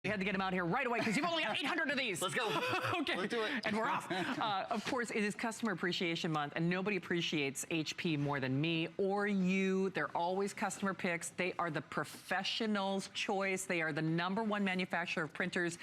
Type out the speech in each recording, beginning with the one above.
We had to get him out here right away because you've only got 800 of these. Let's go. Okay. Let's do it. And we're off. Of course, it is Customer Appreciation Month, and nobody appreciates HP more than me or you. They're always customer picks. They are the professional's choice. They are the #1 manufacturer of printers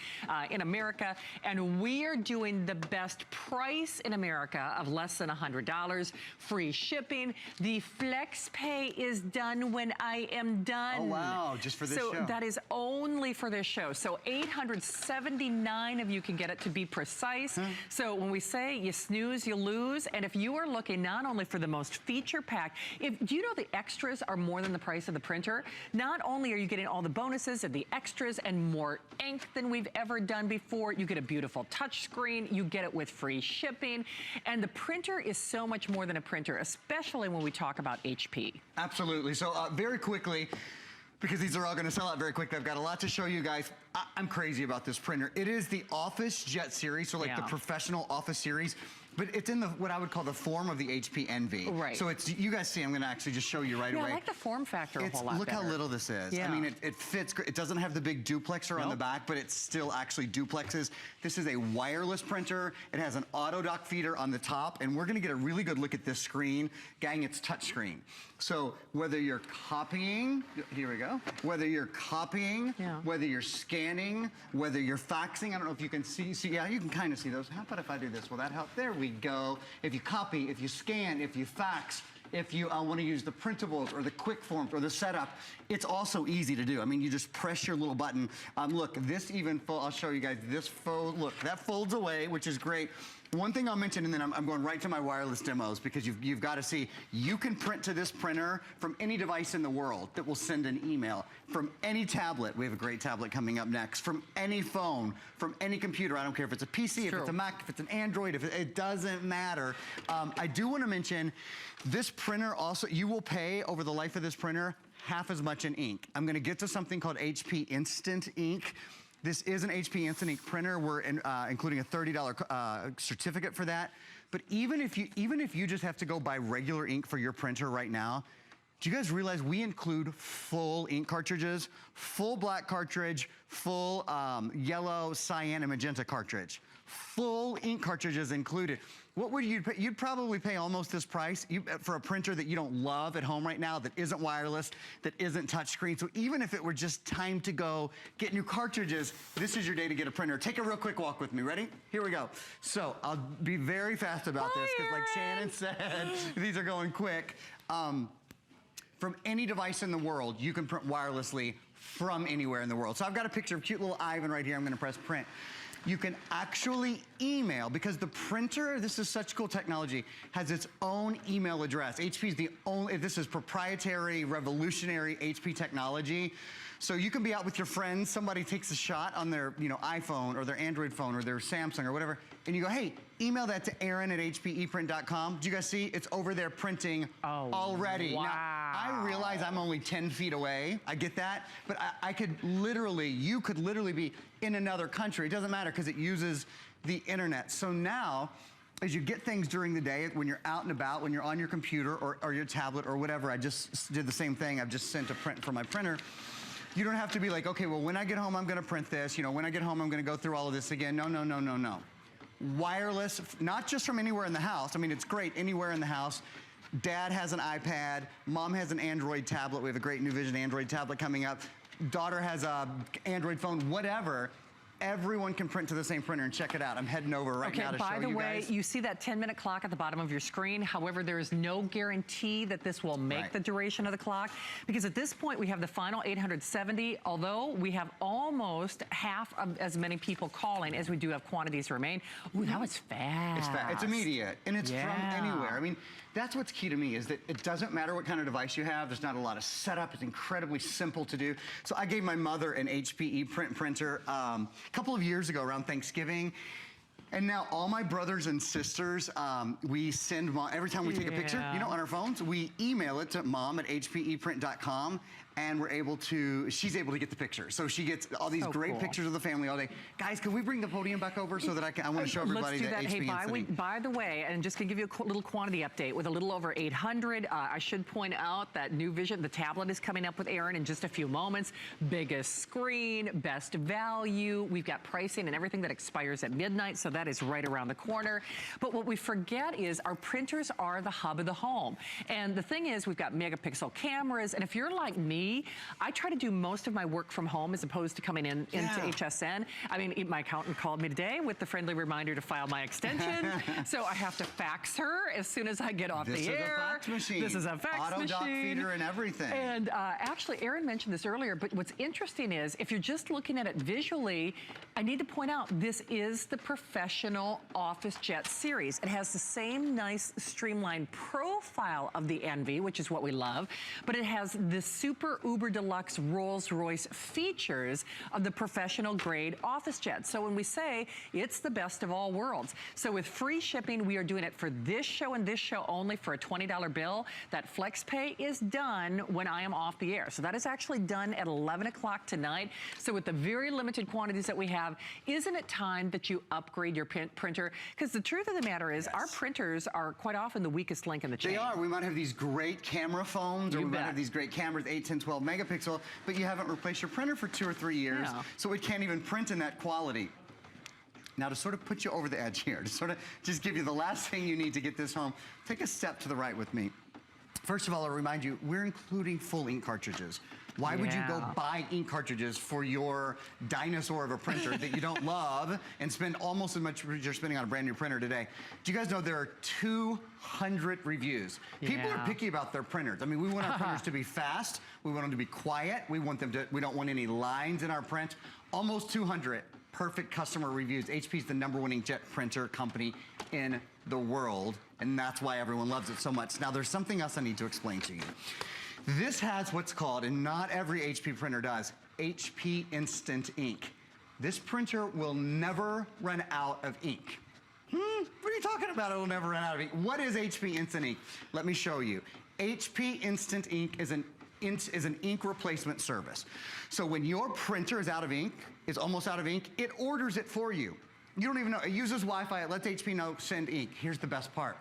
in America, and we are doing the best price in America of less than $100, free shipping. The Flex Pay is done when I am done. Oh, wow, just for this show. So that is only for this show. So 879 of you can get it, to be precise. So when we say you snooze, you lose. And if you are looking not only for the most feature packed, do you know the extras are more than the price of the printer? Not only are you getting all the bonuses and the extras and more ink than we've ever done before, you get a beautiful touch screen, you get it with free shipping. And the printer is so much more than a printer, especially when we talk about HP. Absolutely. So very quickly, because these are all going to sell out very quickly, I've got a lot to show you guys. I'm crazy about this printer. It is the Officejet series, so like the professional office series, but it's in the what I would call the form of the HP Envy. Right. So it's, you guys see, I'm going to actually just show you right away. I like the form factor a whole lot Look better. how little this is. Yeah. I mean, it fits great. It doesn't have the big duplexer on the back, but it still actually duplexes. This is a wireless printer. It has an auto dock feeder on the top, and we're going to get a really good look at this screen. Gang, it's touch screen. So whether you're copying, here we go, whether you're copying, whether you're scanning, whether you're faxing, I don't know if you can see, yeah, you can kind of see those. How about if I do this? Will that help? There we go. If you copy, if you scan, if you fax, if you want to use the printables or the quick forms or the setup, it's also easy to do. I mean, you just press your little button. Look, this even, I'll show you guys, this look, that folds away, which is great. One thing I'll mention, and then I'm going right to my wireless demos, because you've got to see, you can print to this printer from any device in the world that will send an email, from any tablet. We have a great tablet coming up next. From any phone, from any computer. I don't care if it's a PC, if it's a Mac, if it's an Android, it doesn't matter. I do want to mention, this printer also, you will pay over the life of this printer half as much in ink. I'm going to get to something called HP Instant Ink. This is an HP Instant Ink printer. We're including a $30 certificate for that. But even if you just have to go buy regular ink for your printer right now, do you guys realize we include full ink cartridges, full black cartridge, full yellow, cyan, and magenta cartridge? Full ink cartridges included. What would you pay? You'd probably pay almost this price for a printer that you don't love at home right now, that isn't wireless, that isn't touchscreen. So even if it were just time to go get new cartridges, this is your day to get a printer. Take a real quick walk with me. Ready? Here we go. So I'll be very fast about this, because like Shannon said, these are going quick. From any device in the world, you can print wirelessly from anywhere in the world. So I've got a picture of cute little Ivan right here. I'm going to press print. You can actually email, because the printer, this is such cool technology, has its own email address. HP's the only, this is proprietary, revolutionary HP technology. So you can be out with your friends, somebody takes a shot on their iPhone or their Android phone or their Samsung or whatever, and you go, hey, email that to Aaron at HPePrint.com. Do you guys see? It's over there printing already. Wow. Now, I realize I'm only 10 feet away. I get that. But I could literally, you could literally be in another country. It doesn't matter, because it uses the internet. So now, as you get things during the day, when you're out and about, when you're on your computer or your tablet or whatever, I just did the same thing. I've just sent a print from my printer. You don't have to be like, okay, well, when I get home, I'm going to print this. When I get home, I'm going to go through all of this again. No, no, no, no, no. Wireless, not just from anywhere in the house. I mean, it's great anywhere in the house. Dad has an iPad. Mom has an Android tablet. We have a great New Vision Android tablet coming up. Daughter has a Android phone, whatever. Everyone can print to the same printer, and check it out. I'm heading over right now to show you guys. By the way, you see that 10-minute clock at the bottom of your screen. However, there is no guarantee that this will make the duration of the clock, because at this point we have the final 870. Although we have almost half of as many people calling as we do have quantities remain. Ooh, that was fast. It's fast. It's immediate, and it's from anywhere. I mean, that's what's key to me, is that it doesn't matter what kind of device you have. There's not a lot of setup. It's incredibly simple to do. So I gave my mother an HP ePrint printer a couple of years ago around Thanksgiving. And now all my brothers and sisters, we send mom, every time we take a picture, on our phones, we email it to mom@hpeprint.com. and she's able to get the picture. So she gets all these great pictures of the family all day. Guys, can we bring the podium back over so that I want to show everybody Let's do that. HP Hey, by the way, and just to give you a little quantity update, with a little over 800, I should point out that new Vision, the tablet is coming up with Aaron in just a few moments. Biggest screen, best value. We've got pricing and everything that expires at midnight, so that is right around the corner. But what we forget is our printers are the hub of the home. And the thing is, we've got megapixel cameras, and if you're like me, I try to do most of my work from home as opposed to coming into HSN. I mean, my accountant called me today with the friendly reminder to file my extension. So I have to fax her as soon as I get off the air. This is a fax machine. This is a fax machine. Auto dock feeder and everything. And actually, Aaron mentioned this earlier, but what's interesting is, if you're just looking at it visually, I need to point out, this is the professional Officejet series. It has the same nice streamlined profile of the Envy, which is what we love, but it has the super uber deluxe Rolls-Royce features of the professional grade Officejet. So when we say it's the best of all worlds, so with free shipping, we are doing it for this show and this show only for a $20 bill. That flex pay is done when I am off the air. So that is actually done at 11 o'clock tonight. So with the very limited quantities that we have, isn't it time that you upgrade your printer? Because the truth of the matter is, our printers are quite often the weakest link in the chain. They are. We might have these great camera phones, or we might have these great cameras, 8, 10, 12 megapixel, but you haven't replaced your printer for 2 or 3 years, so it can't even print in that quality. Now, to sort of put you over the edge here, to sort of just give you the last thing you need to get this home, take a step to the right with me. First of all, I'll remind you, we're including full ink cartridges. Why would you go buy ink cartridges for your dinosaur of a printer that you don't love and spend almost as much as you're spending on a brand new printer today? Do you guys know there are 200 reviews? People are picky about their printers. I mean, we want our printers to be fast. We want them to be quiet. We don't want any lines in our print. Almost 200 perfect customer reviews. HP is the #1 inkjet printer company in the world, and that's why everyone loves it so much. Now, there's something else I need to explain to you. This has what's called, and not every HP printer does, HP Instant Ink. This printer will never run out of ink. What are you talking about? It will never run out of ink. What is HP Instant Ink? Let me show you. HP Instant Ink is an ink replacement service. So when your printer is out of ink, is almost out of ink, it orders it for you. You don't even know. It uses Wi-Fi. It lets HP know, send ink. Here's the best part.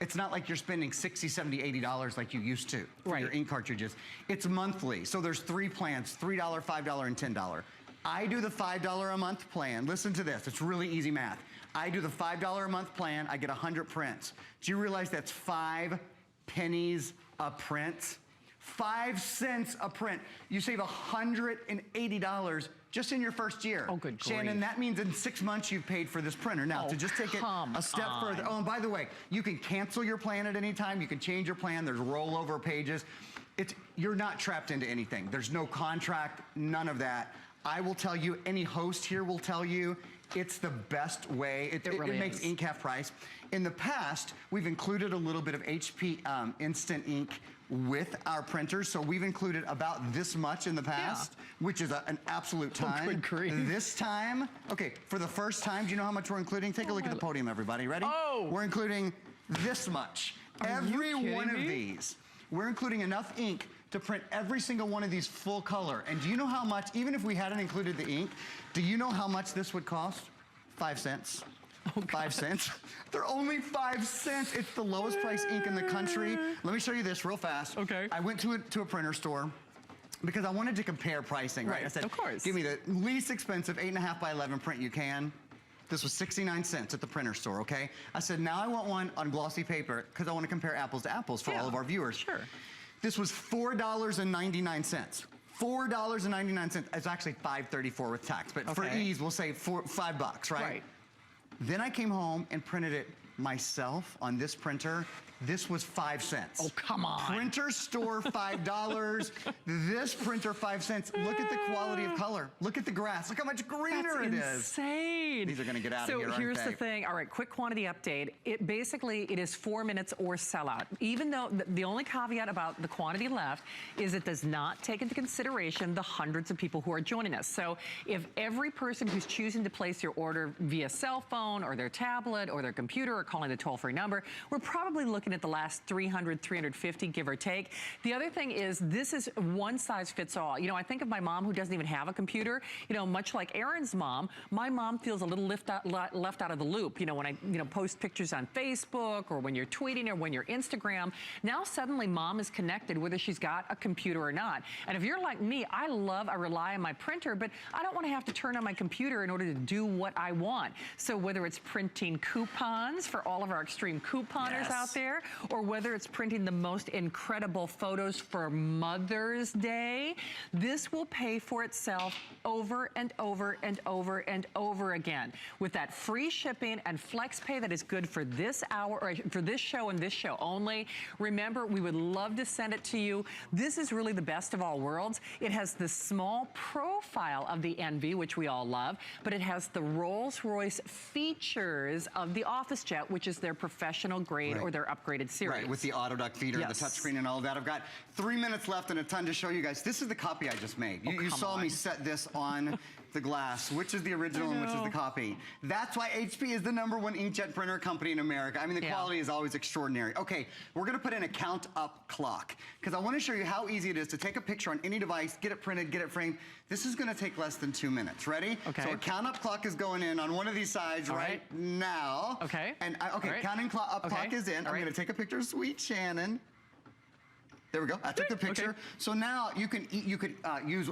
It's not like you're spending $60, $70, $80 like you used to for your ink cartridges. It's monthly. So there's 3 plans, $3, $5, and $10. I do the $5 a month plan. Listen to this. It's really easy math. I do the $5 a month plan. I get 100 prints. Do you realize that's 5 pennies a print? 5 cents a print. You save $180 just in your first year. Oh, good grief. Shannon, that means in 6 months you've paid for this printer. Now, to just take it a step further. Oh, and by the way, you can cancel your plan at any time. You can change your plan. There's rollover pages. You're not trapped into anything. There's no contract, none of that. I will tell you, any host here will tell you, it's the best way. It really makes ink half price. In the past, we've included a little bit of HP Instant Ink with our printers. So we've included about this much in the past, which is an absolute time. Oh, good grief. This time, okay, for the first time, do you know how much we're including? Take a look at the podium, everybody. Ready? Oh! We're including this much. Every one of these. We're including enough ink to print every single one of these full color. And do you know how much, even if we hadn't included the ink, do you know how much this would cost? 5 cents. Oh, 5 cents. They're only 5 cents. It's the lowest price ink in the country. Let me show you this real fast. Okay. I went to a printer store because I wanted to compare pricing, right? I said, of course. Give me the least expensive 8.5 by 11 print you can. This was 69 cents at the printer store, okay? I said, now I want one on glossy paper because I want to compare apples to apples for all of our viewers. Sure. This was $4.99. $4.99. It's actually $5.34 with tax, but for ease, we'll say $5, right? Then I came home and printed it myself on this printer. This was 5 cents. Oh, come on. Printer store, $5. This printer, 5 cents. Look at the quality of color. Look at the grass. Look how much greener it is. That's insane. These are going to get out of here, So here's the thing. All right, quick quantity update. It is 4 minutes or sellout. Even though the only caveat about the quantity left is it does not take into consideration the hundreds of people who are joining us. So if every person who's choosing to place your order via cell phone or their tablet or their computer or calling the toll-free number. We're probably looking at the last 300, 350, give or take. The other thing is this is one size fits all. You know, I think of my mom who doesn't even have a computer. You know, much like Erin's mom, my mom feels a little left out of the loop. You know, when I post pictures on Facebook or when you're tweeting or when you're Instagram, now suddenly mom is connected whether she's got a computer or not. And if you're like me, I rely on my printer, but I don't want to have to turn on my computer in order to do what I want. So whether it's printing coupons for all of our extreme couponers out there, or whether it's printing the most incredible photos for Mother's Day, this will pay for itself over and over and over and over again. With that free shipping and flex pay that is good for this hour, or for this show and this show only. Remember, we would love to send it to you. This is really the best of all worlds. It has the small profile of the Envy, which we all love, but it has the Rolls-Royce features of the Officejet, which is their professional grade or their upgraded series. Right, with the auto duck feeder, the touchscreen and all of that. I've got 3 minutes left and a ton to show you guys. This is the copy I just made. You saw me set this on the glass, which is the original and which is the copy. That's why HP is the #1 inkjet printer company in America. I mean, the quality is always extraordinary. Okay, we're gonna put in a count up clock because I wanna show you how easy it is to take a picture on any device, get it printed, get it framed. This is gonna take less than 2 minutes. Ready? Okay. So a count up clock is going in on one of these sides right now. Okay. And counting up clock is in. I'm gonna take a picture of sweet Shannon. There we go. I took the picture. So now you could use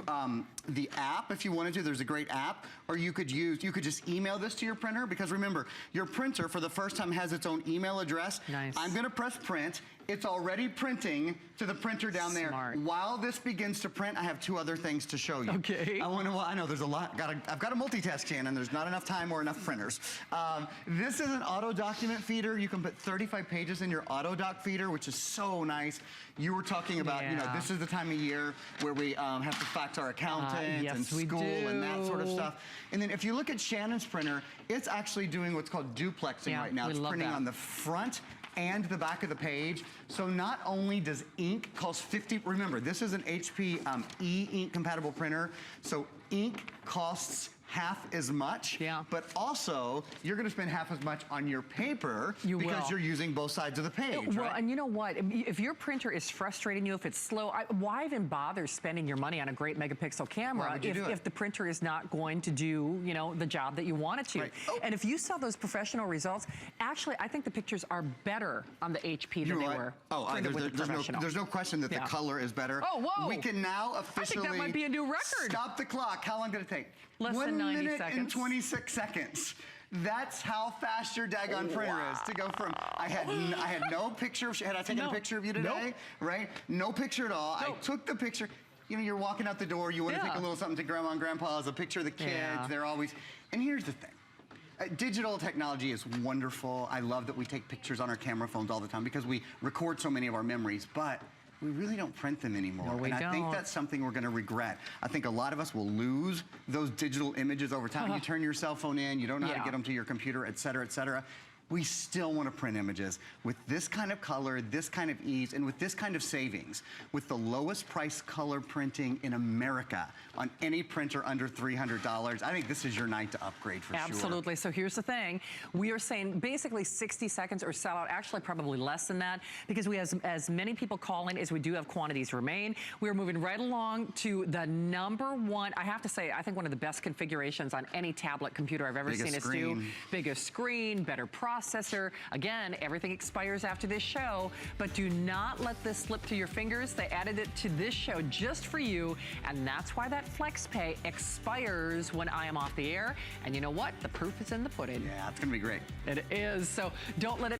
the app if you wanted to. There's a great app, or you could just email this to your printer, because remember, your printer for the first time has its own email address. Nice. I'm going to press print. It's already printing to the printer down there. While this begins to print, I have 2 other things to show you. Okay. I know there's a lot. I've got to multitask, Shannon. There's not enough time or enough printers. This is an auto document feeder. You can put 35 pages in your auto doc feeder, which is so nice. You were talking about, you know, this is the time of year where we have to fax our accountant and school and that sort of stuff. And then if you look at Shannon's printer, it's actually doing what's called duplexing right now. It's printing on the front and the back of the page. So not only does ink cost 50, remember, this is an HP e-ink compatible printer. So ink costs half as much, but also you're gonna spend half as much on your paper because you're using both sides of the page, Well, and you know what? If your printer is frustrating you, if it's slow, why even bother spending your money on a great megapixel camera if the printer is not going to do, you know, the job that you want it to? Right. And if you saw those professional results, actually, I think the pictures are better on the HP than they were. There's no question that the color is better. Oh, whoa! We can now officially I think that might be a new record. Stop the clock. How long did it take? Less than 90 seconds. 1 minute and 26 seconds. That's how fast your daggone printer is to go from, I had no picture of, had I taken a picture of you today? Right? No picture at all. I took the picture. You know, you're walking out the door, you want to take a little something to grandma and grandpa as a picture of the kids. They're always, and here's the thing. Digital technology is wonderful. I love that we take pictures on our camera phones all the time because we record so many of our memories, but we really don't print them anymore. No, I think that's something we're going to regret. I think a lot of us will lose those digital images over time. You turn your cell phone in, you don't know how to get them to your computer, et cetera, et cetera. We still want to print images with this kind of color, this kind of ease, and with this kind of savings. With the lowest price color printing in America on any printer under $300, I think this is your night to upgrade for sure. Absolutely. So here's the thing. We are saying basically 60 seconds or sell out, actually probably less than that, because we have as many people calling as we do have quantities remain. We're moving right along to the #1, I have to say, I think one of the best configurations on any tablet computer I've ever seen us do. Biggest screen, better processor. Again, everything expires after this show, but do not let this slip through your fingers. They added it to this show just for you, and that's why that flex pay expires when I am off the air. And you know what? The proof is in the pudding. Yeah, it's gonna be great. It is. So don't let it